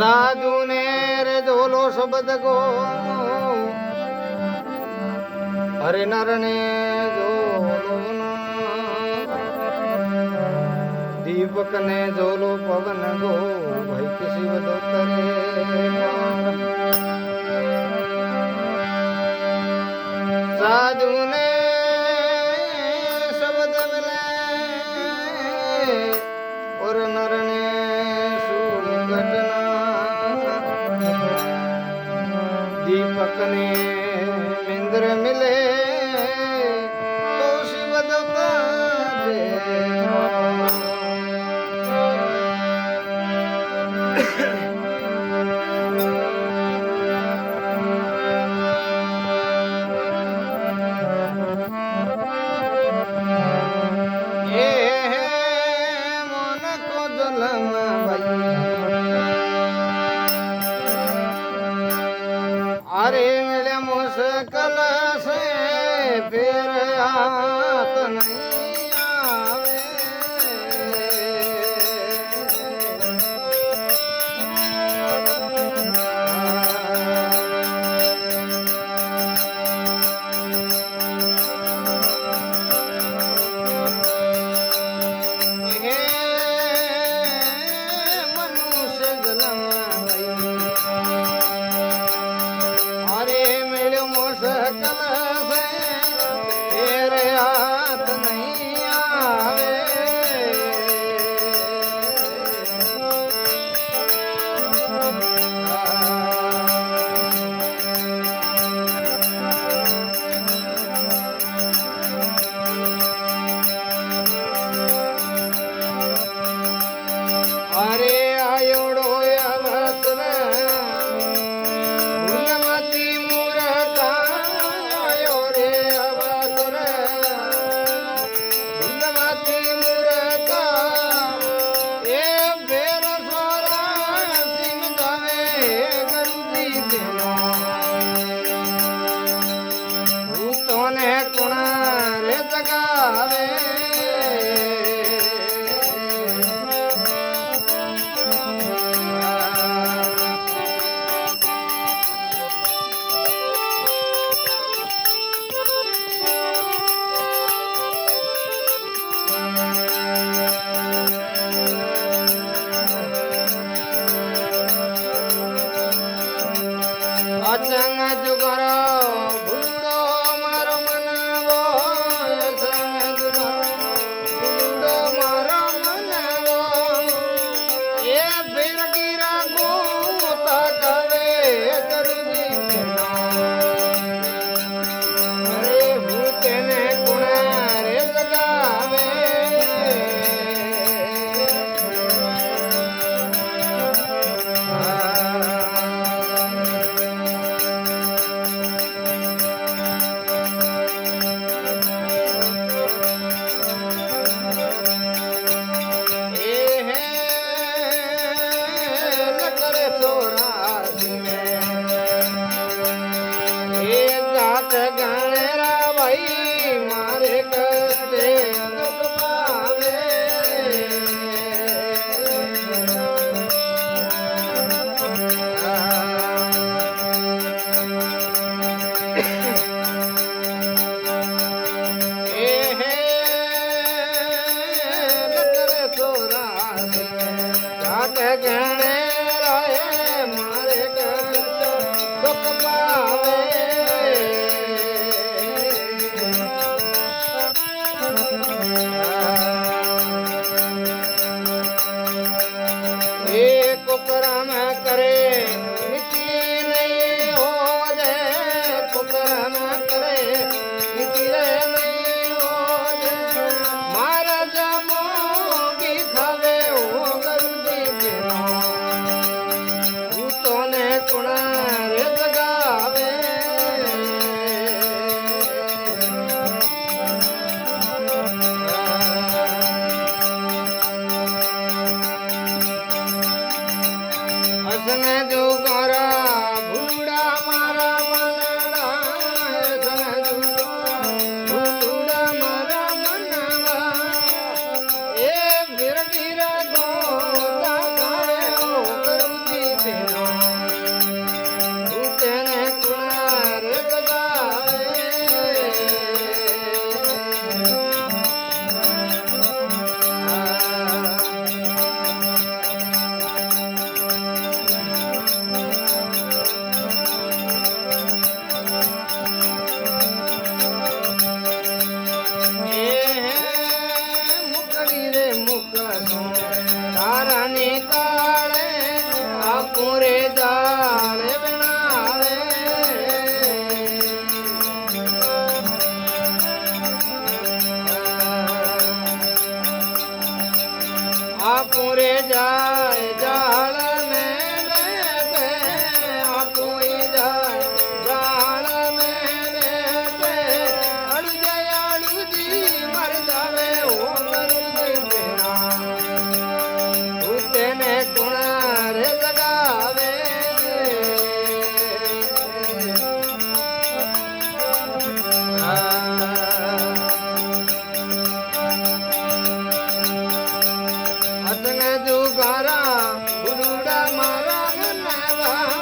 साधु ने रे झोलो शब्द को हरे नर ने झोलो दीपक ने झोलो पवन गो भाई किसी बदोतरे साधु ने शब्द मिले और नर ने दीपक ने इंद्र मिले तो शिव दत्ता ये मन को जलम अरे मेरे मुश्किल से फिर हाथ नहीं आवे मनुष्य जलम मुश्किल से तेरे हाथ नहीं आवे अरे आयोड़ो कुणारे जगावे अचंग जुगरो भूलो मारो मनवो अचंग जुगरो भूलो मारो मनवो ये बिरगिरा गोता कवे करुदी अरे भूते ने कुणारे जगावे गणेरा भाई मारे कष्टे दुख पावे गणेरा मारे कष्ट दुख पावे कुकरम करे नीति नहीं हो जाए कुकरम करे नीति नहीं हो जाए मारा जमो की खावे हो गंदी तो ने कुणारे जगावे असने जो गोरा भूड़ा मारा मनड़ा असने जो भूड़ा मारा मनवा ए बिरगिरा गोता खाए ओ करुदी दे કશું તારા નીકાળે આ પૂરે જાળે બનાવે આ પૂરે જાય જાળ મેં બેઠે આ પૂરી જાય જાળ મેં બેઠે અડુજી મર જાવે ઓ મરુજી તેના તું તેને કુણા રે લગાવે અતને જુગારા ગુરુડા મારા મનવા